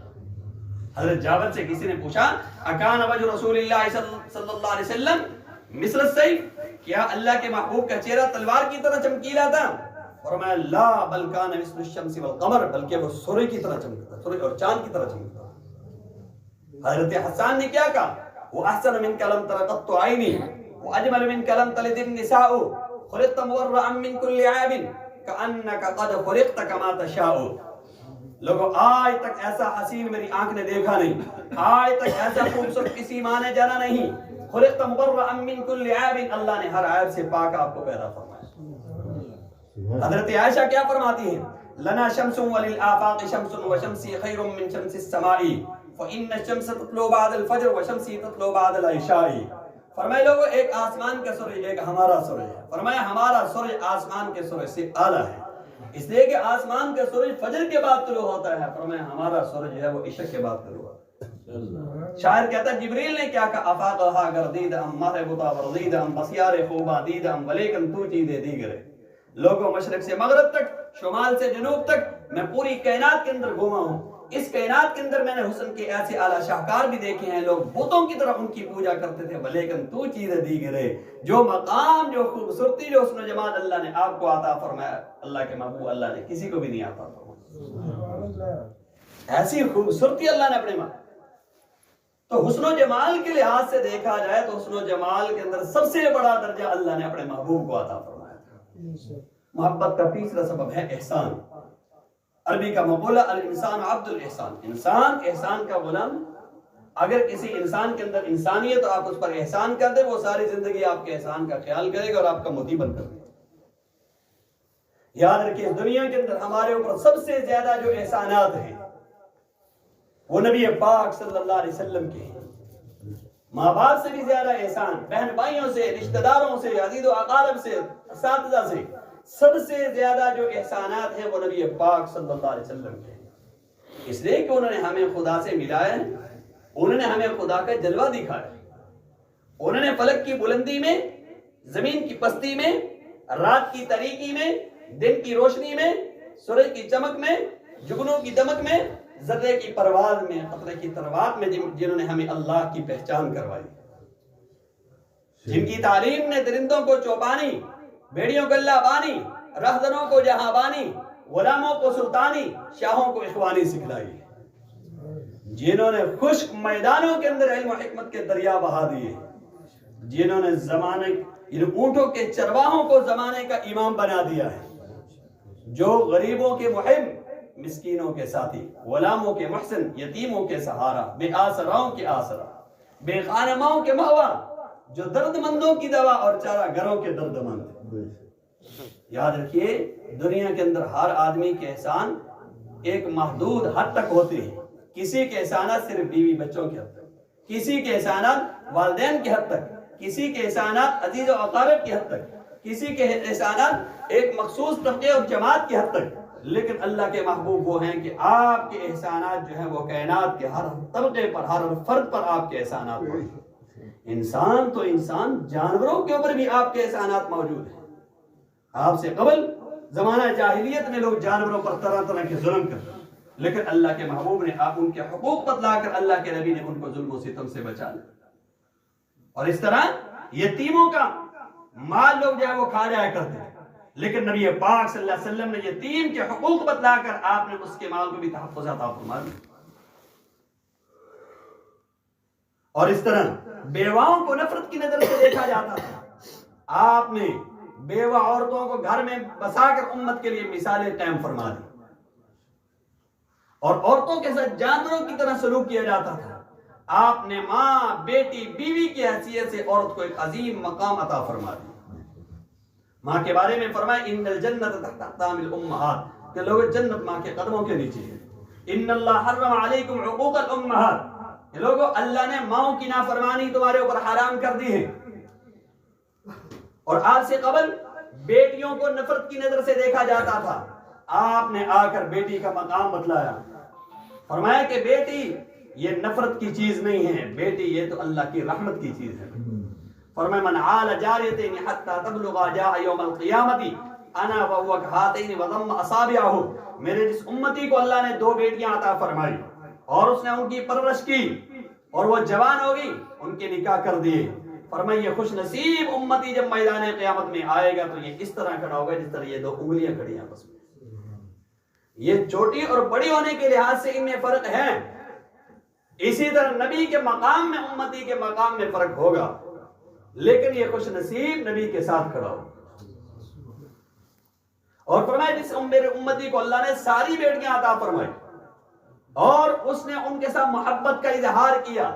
حضرت جابر سے کسی نے پوچھا اکان وجہ رسول اللہ صلی اللہ علیہ وسلم مثل السیف، کیا اللہ کے محبوب کا چہرہ تلوار کی طرح چمکیلا تھا؟ فرمایا لا بل کان مثل الشمس والقمر، بلکہ وہ سورج کی طرح چمکتا، سورج اور چاند کی طرح چمکتا. حضرت حسان نے کیا کہا؟ وَأَحْسَنَ مِنْكَ لَمْ تَرَ قَطُّ عَيْنِي وَأَجْمَلَ مِنْكَ لَمْ تَلِدِ النِّسَاءُ خُلِقْتَ مُبَرَّأً مِنْ كُلِّ عَيْبٍ كَأَنَّكَ قَدْ خُلِقْتَ كَمَا تَشَاءُ. لوگوں آج تک ایسا حسین میری آنکھ نے دیکھا نہیں، آج تک ایسا خوبصورت کسی ماں نے جانا نہیں. خُلِقْتَ مُبَرَّأً مِنْ كُلِّ عَيْبٍ، اللہ نے ہر عیب سے پاک آپ کو پیدا فرمایا. حضرت عائشہ کیا فرماتی ہیں؟ لنا شمس وللآفاق شمس وشمسی خیر من شمس السماء فإن الشمس تطلع بعد الفجر وشمسی تطلع بعد العشاء. فرمائے لوگوں ایک آسمان کا سورج ایک ہمارا سورج ہے. فرمایا ہمارا سورج آسمان کے سورج سے اعلیٰ ہے، اس لیے کہ آسمان کا سورج فجر کے بعد طلوع ہوتا ہے. فرمایا ہمارا سورج ہے وہ عشاء کے بعد طلوع ہوتا ہے. شاعر کہتا ہے جبریل نے کیا کہا افاقہا گردید ام مربطا وردید ام بسیار خوبا دید ام ولیکن تو چیزیں دیگرے. لوگوں مشرق سے مغرب تک، شمال سے جنوب تک میں پوری کائنات کے اندر گھوما ہوں، اس کائنات کے اندر میں نے حسن کے ایسے اعلیٰ شاہکار بھی دیکھے ہیں، لوگ بتوں کی طرح ان کی پوجا کرتے تھے، لیکن تو چیزیں دی گرے، جو مقام، جو خوبصورتی، جو حسن و جمال اللہ نے آپ کو عطا فرمایا، اللہ کے محبوب اللہ نے کسی کو بھی نہیں عطا فرمایا۔ ایسی خوبصورتی اللہ نے اپنے ماں، تو حسن و جمال کے لحاظ سے دیکھا جائے تو حسن و جمال کے اندر سب سے بڑا درجہ اللہ نے اپنے محبوب کو عطا فرمایا تھا۔ محبت کا تیسرا سبب ہے احسان۔ عربی کا مقولہ الانسان عبد الاحسان، انسان احسان کا غلام۔ اگر کسی انسان کے اندر انسانیت تو آپ اس پر احسان کر دیں، وہ ساری زندگی آپ کے احسان کا خیال کرے گا اور آپ کا موتی بن کر دے گا۔ یاد رکھیے، دنیا کے اندر ہمارے اوپر سب سے زیادہ جو احسانات ہیں وہ نبی پاک صلی اللہ علیہ وسلم کے ہیں۔ ماں باپ سے بھی زیادہ احسان، بہن بھائیوں سے، رشتہ داروں سے، عزیز و اقارب سے، اساتذہ سے، سب سے زیادہ جو احسانات ہیں وہ نبی پاک صلی اللہ علیہ وسلم کے ہیں۔ اس لیے کہ انہوں نے ہمیں خدا سے ملایا ہے، انہوں نے ہمیں خدا کا جلوہ دکھایا، انہوں نے فلک کی بلندی میں، زمین کی پستی میں، رات کی تاریکی میں، دن کی روشنی میں، سورج کی چمک میں، جگنوں کی دمک میں، ذرے کی پرواز میں، قطرے کی تروات میں، جنہوں نے ہمیں اللہ کی پہچان کروائی، جن کی تعلیم نے درندوں کو چوپانی، بھیڑیوں کو اللہ بانی، رہزنوں کو جہاں بانی، غلاموں کو سلطانی، شاہوں کو اخوانی سکھلائی، جنہوں نے خشک میدانوں کے اندر علم و حکمت کے دریا بہا دیے، جنہوں نے زمانے ان اونٹوں کے چرواہوں کو زمانے کا امام بنا دیا ہے، جو غریبوں کے محب، مسکینوں کے ساتھی، غلاموں کے محسن، یتیموں کے سہارا، بے آسراؤں کے آسرا، بے خانماؤں کے مأوا، جو درد مندوں کی دوا اور چارہ گروں کے درد مند۔ یاد رکھیے، دنیا کے اندر ہر آدمی کے احسان ایک محدود حد تک ہوتے ہیں۔ کسی کے احسانات صرف بیوی بچوں کے حد تک، کسی کے احسانات والدین کے حد تک، کسی کے احسانات عزیز و اقارب کی حد تک، کسی کے احسانات ایک مخصوص طبقے اور جماعت کی حد تک، لیکن اللہ کے محبوب وہ ہیں کہ آپ کے احسانات جو ہیں وہ کائنات کے ہر طبقے پر، ہر فرد پر آپ کے احسانات موجود ہیں۔ انسان تو انسان، جانوروں کے اوپر بھی آپ کے احسانات موجود ہیں۔ آپ سے قبل زمانہ جاہلیت میں لوگ جانوروں پر طرح طرح کے ظلم کرتے، لیکن اللہ کے محبوب نے آپ ان کے حقوق بتلا کر اللہ کے نبی نے ان کو ظلم و ستم سے بچا لیا۔ اور اس طرح یتیموں کا مال لوگ جو ہے وہ کھا جایا کرتے ہیں، لیکن نبی پاک صلی اللہ علیہ وسلم نے یتیم کے حقوق بتلا کر آپ نے اس کے مال کو بھی تحفظ عطا فرما دیا۔ اور اس طرح بیواؤں کو نفرت کی نظر سے دیکھا جاتا تھا، آپ نے بیوہ عورتوں کو گھر میں بسا کر امت کے لیے مثالیں قائم فرما دی، اور عورتوں کے ساتھ جانوروں کی طرح سلوک کیا جاتا تھا۔ آپ نے ماں، بیٹی، بیوی کی حیثیت سے عورت کو ایک عظیم مقام عطا فرما دیا۔ ماں کے بارے میں فرمایا ان الجنت تحت اقدام الامہات، کہ لوگ جنت ماں کے قدموں کے نیچے ہے۔ ان اللہ حرم علیکم عقوق الامہات، کہ لوگوں اللہ نے ماؤں کی نافرمانی تمہارے اوپر حرام کر دی ہے۔ اور آج سے قبل بیٹیوں کو نفرت کی نظر سے دیکھا جاتا تھا، آپ نے آ کر بیٹی کا مقام بتلایا، فرمایا کہ بیٹی یہ نفرت کی چیز نہیں ہے، بیٹی یہ تو اللہ کی رحمت کی چیز ہے۔ فرمایا من عال جاریتین حتی تبلغ جاء یوم القیامت انا وهو كهاتین وضم اصابعه، میرے جس امتی کو اللہ نے 2 بیٹیاں عطا فرمائی اور اس نے ان کی پرورش کی اور وہ جوان ہوگی، ان کے نکاح کر دیے، فرمایا یہ خوش نصیب امتی جب میدان قیامت میں آئے گا تو یہ اس طرح کھڑا ہوگا جس طرح یہ 2 انگلیاں کھڑی ہیں آپس میں۔ یہ چھوٹی اور بڑی ہونے کے لحاظ سے ان میں فرق ہے، اسی طرح نبی کے مقام میں امتی کے مقام میں فرق ہوگا، لیکن یہ خوش نصیب نبی کے ساتھ کھڑا ہو۔ اور فرمایا جس میرے امتی کو اللہ نے ساری بیٹیاں عطا فرمائی اور اس نے ان کے ساتھ محبت کا اظہار کیا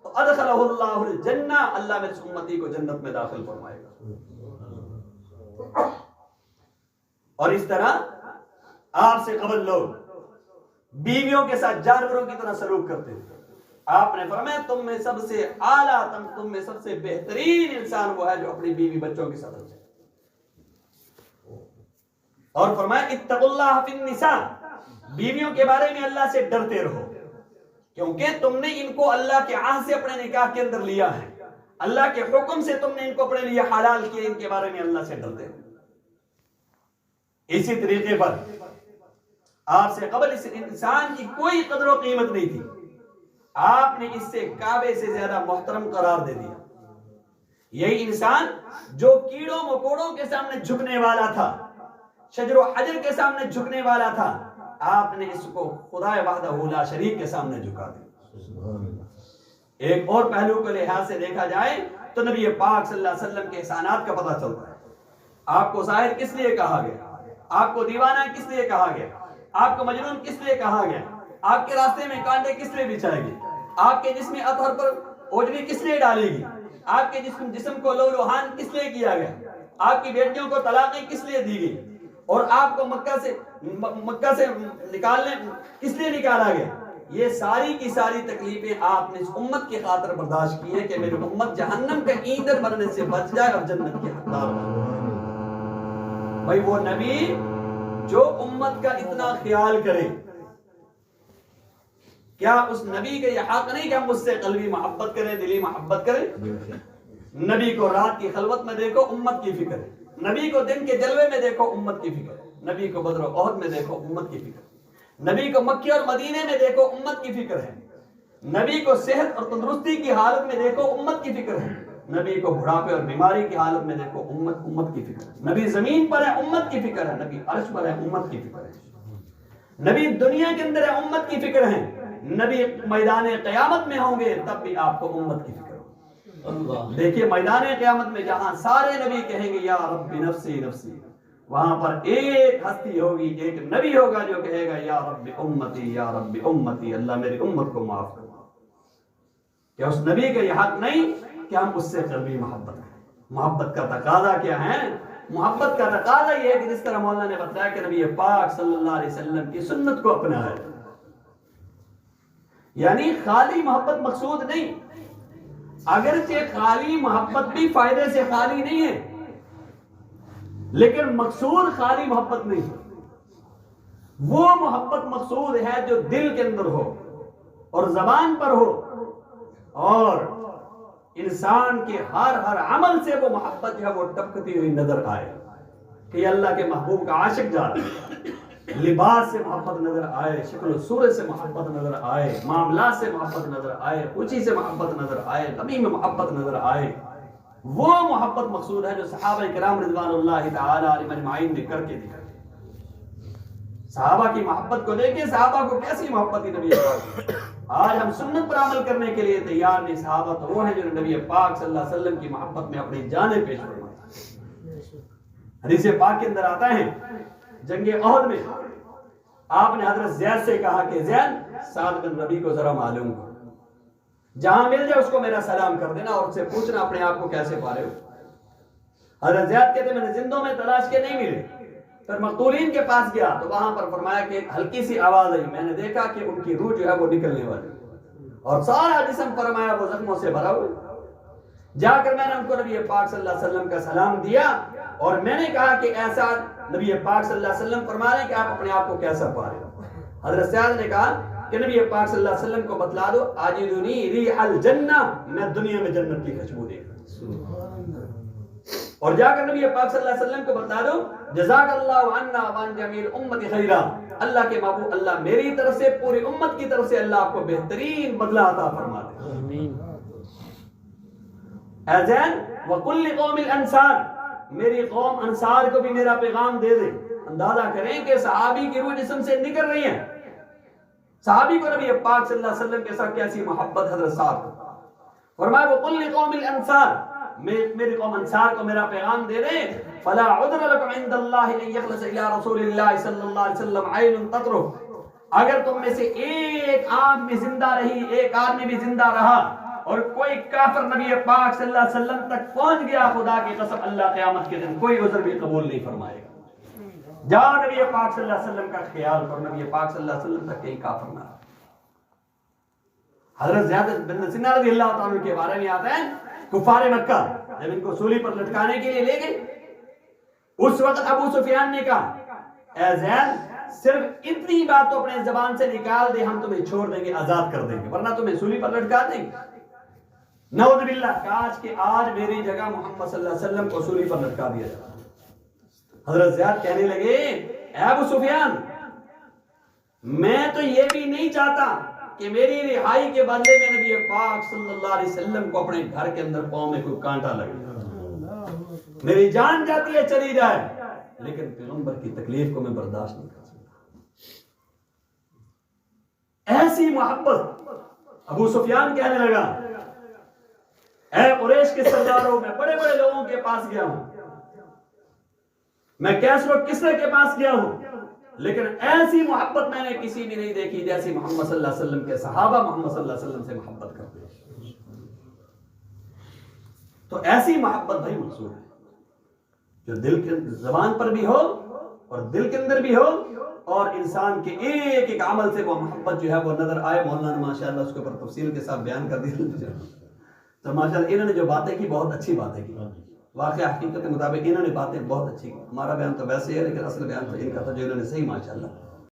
تو ادخلہ اللہ الجنہ، اللہ میرے امتی کو جنت میں داخل فرمائے گا۔ اور اس طرح آپ سے قبل لوگ بیویوں کے ساتھ جانوروں کی طرح سلوک کرتے تھے، آپ نے فرمایا تم میں سب سے اعلیٰ، تم میں سب سے بہترین انسان وہ ہے جو اپنی بیوی بچوں کے ساتھ رہے۔ اور فرمایا اتقوا اللہ فی النساء، بیویوں کے بارے میں اللہ سے ڈرتے رہو، کیونکہ تم نے ان کو اللہ کے عہد سے اپنے نکاح کے اندر لیا ہے، اللہ کے حکم سے تم نے ان کو اپنے لیے حلال کیا، ان کے بارے میں اللہ سے ڈرتے رہو۔ اسی طریقے پر آپ سے قبل اس انسان کی کوئی قدر و قیمت نہیں تھی، آپ نے اس سے کعبے سے زیادہ محترم قرار دے دیا۔ یہی انسان جو کیڑوں مکوڑوں کے سامنے جھکنے والا تھا، شجر و حجر کے سامنے جھکنے والا تھا، آپ نے اس کو خدا وحدہ لا شریک کے سامنے جھکا دیا۔ ایک اور پہلو کے لحاظ سے دیکھا جائے تو نبی پاک صلی اللہ علیہ وسلم کے احسانات کا پتہ چلتا ہے۔ آپ کو ظاہر کس لیے کہا گیا؟ آپ کو دیوانہ کس لیے کہا گیا؟ آپ کو مجنون کس لیے کہا گیا؟ آپ کے راستے میں کانٹے کس لیے بچھائے گی؟ آپ کے جسم اطہر پر اوجری کس لیے ڈالے گی؟ آپ کے جسم کو لولوہان کس لیے کیا گیا؟ آپ کی بیٹیوں کو طلاقیں کس لیے دی گئی؟ اور آپ کو مکہ سے نکالنے کس لیے نکالا گیا؟ یہ ساری کی ساری تکلیفیں آپ نے اس امت کی خاطر برداشت کی ہیں کہ میری امت جہنم کا ایندھن بننے سے بچ جائے اور جنت کے حقدار بن جائے۔ بھائی وہ نبی جو امت کا اتنا خیال کرے، کیا اس نبی کا یہ حق نہیں کہ ہم اس سے قلبی محبت کریں، دلی محبت کریں؟ نبی کو رات کی خلوت میں دیکھو، امت کی فکر ہے۔ نبی کو دن کے جلوے میں دیکھو، امت کی فکر ہے۔ نبی کو بدر و احد میں دیکھو، امت کی فکر ہے۔ نبی کو مکہ اور مدینے میں دیکھو، امت کی فکر ہے۔ نبی کو صحت اور تندرستی کی حالت میں دیکھو، امت کی فکر ہے۔ نبی کو بڑھاپے اور بیماری کی حالت میں دیکھو، امت کی فکر ہے۔ نبی زمین پر ہے، امت کی فکر ہے۔ نبی عرش پر ہے، امت کی فکر ہے۔ نبی دنیا کے اندر ہے، امت کی فکر ہے۔ نبی میدان قیامت میں ہوں گے تب بھی آپ کو امت کی فکر ہوگی۔ دیکھیے میدان قیامت میں جہاں سارے نبی کہیں گے یا رب نفسی نفسی، وہاں پر ایک ہستی ہوگی، ایک نبی ہوگا جو کہے گا یا رب امتی یا رب امتی، اللہ میری امت کو معاف کرو۔ کیا اس نبی کا یہ حق نہیں کہ ہم اس سے قلبی محبت کریں؟ محبت کا تقاضا کیا ہے؟ محبت کا تقاضا یہ ہے کہ جس طرح مولانا نے بتایا کہ نبی پاک صلی اللہ علیہ وسلم کی سنت کو اپنائے۔ یعنی خالی محبت مقصود نہیں، اگرچہ خالی محبت بھی فائدے سے خالی نہیں ہے، لیکن مقصود خالی محبت نہیں، وہ محبت مقصود ہے جو دل کے اندر ہو اور زبان پر ہو اور انسان کے ہر عمل سے وہ محبت جو ہے وہ ٹپکتی ہوئی نظر آئے کہ یہ اللہ کے محبوب کا عاشق جا رہا ہے۔ لباس سے محبت نظر آئے، شکل و صورت سے محبت نظر آئے، معاملات سے محبت نظر آئے، خوشی سے محبت نظر آئے، غمی میں محبت نظر آئے، وہ محبت مقصود ہے جو صحابہ کرام رضوان اللہ تعالی علیہم اجمعین نے کر کے دکھائی۔ صحابہ کی محبت کو دیکھیں، صحابہ کو کیسی محبت تھی نبی پاک۔ آج ہم سنت پر عمل کرنے کے لیے تیار نہیں۔ صحابہ تو وہ ہیں جو نبی پاک صلی اللہ علیہ وسلم کی محبت میں اپنی جانیں پیش فرمائی۔ حدیث پاک کے اندر آتا ہے جنگ احد میں آپ نے حضرت زید سے کہا کہ زید، سعد بن ربیع کو ذرا معلوم کرو، جہاں مل جائے اس کو میرا سلام کر دینا اور اس سے پوچھنا اپنے آپ کو کیسے پا رہے ہو۔ حضرت زید کہتے میں نے زندوں میں تلاش کے نہیں ملے، پھر مقتولین کے پاس گیا تو وہاں پر فرمایا کہ ایک ہلکی سی آواز آئی، میں نے دیکھا کہ ان کی روح جو ہے وہ نکلنے والی اور سارا جسم فرمایا وہ زخموں سے بھرا ہوا۔ جا کر میں نے ان کو نبی پاک صلی اللہ علیہ وسلم کا سلام دیا اور میں نے کہا کہ ایسا نبی پاک صلی اللہ علیہ وسلم فرما رہے ہیں کہ آپ اپنے آپ کو کیسا پا رہے ہو۔ حضرت سعد نے کہا کہ نبی پاک صلی اللہ علیہ وسلم کو بتلا دو آجدنی ریح الجنہ، میں دنیا میں جنت کی خوشبو دیکھ رہا ہوں۔ اور جا کر نبی پاک صلی اللہ علیہ وسلم کو بتلا دو جزاک اللہ عنا وعن جمیع الامت خیرا، اللہ کے محبوب اللہ میری طرف سے پوری امت کی طرف سے اللہ آپ کو بہترین بدلہ عطا فرما دے۔ آمین۔ اے زید وکل قوم الانصار، میری قوم انصار کو بھی میرا پیغام دے دے۔ اندازہ کریں کہ صحابی کی روح جسم سے نکل رہی ہے، صحابی کو نبی پاک صلی اللہ علیہ وسلم کے ساتھ کیسی محبت حضرت صاحب کو۔ فرمایا وَقُلْ قَوْمِ الْأَنصار، میری قوم انصار کو میرا پیغام دے دے، فَلَا عُذْرَ لَكُمْ عِنْدَ اللَّهِ أَن يَخْلَصَ إِلَىٰ رَسُولِ اللَّهِ صلی اللہ علیہ وسلم عَيْنٌ تَطْرُفُ، اگر تم میں سے ایک آنکھ بھی زندہ رہی، ایک آدمی بھی زندہ رہا اور کوئی کافر نبی پاک صلی اللہ علیہ وسلم تک پہنچ گیا، خدا کی قسم اللہ قیامت کے دن کوئی عذر بھی قبول نہیں فرمائے گا۔ جاؤ نبی پاک صلی اللہ علیہ وسلم کا خیال کرو، نبی پاک صلی اللہ علیہ وسلم تک کہیں کافر نہ۔ حضرت زید بن سنہ رضی اللہ تعالیٰ کے بارے میں آتا ہے، کفار مکہ جب ان کو سولی پر لٹکانے کے لیے لے گئے، اس وقت ابو سفیان نے کہا اے زید صرف اتنی بات تو اپنے زبان سے نکال دے، ہم تمہیں چھوڑ دیں گے، آزاد کر دیں گے، ورنہ تمہیں سولی پر لٹکا دیں گے۔ نعوذ باللہ، کاش کہ آج میری جگہ محمد صلی اللہ علیہ وسلم کو سولی پر لٹکا دیا جائے۔ حضرت زیاد کہنے لگے اے ابو سفیان، میں تو یہ بھی نہیں چاہتا کہ میری رہائی کے بدلے میں نبی پاک صلی اللہ علیہ وسلم کو اپنے گھر کے اندر پاؤں میں کوئی کانٹا لگے. میری جان جاتی ہے چلی جائے, لیکن پیغمبر کی تکلیف کو میں برداشت نہیں کر سکتا. ایسی محبت. ابو سفیان کہنے لگا, اے قریش کے سرداروں, میں بڑے بڑے لوگوں کے پاس گیا ہوں, میں کیسر و کسرا کے پاس گیا ہوں, لیکن ایسی محبت میں نے کسی بھی نہیں دیکھی جیسی محمد صلی اللہ علیہ وسلم کے صحابہ محمد صلی اللہ علیہ وسلم سے محبت کرتے ہیں. تو ایسی محبت بھائی منصور ہے جو دل کے زبان پر بھی ہو اور دل کے اندر بھی ہو, اور انسان کے ایک ایک عمل سے وہ محبت جو ہے وہ نظر آئے. مولانا نے ماشاءاللہ اس کے اوپر تفصیل کے ساتھ بیان کر دیا. تو ماشاءاللہ انہوں نے جو باتیں کی بہت اچھی باتیں کی, واقعہ حقیقت کے مطابق انہوں نے باتیں بہت اچھی کی. ہمارا بیان تو ویسے ہے لیکن اصل بیان تو ان کا تھا جو انہوں نے صحیح ماشاءاللہ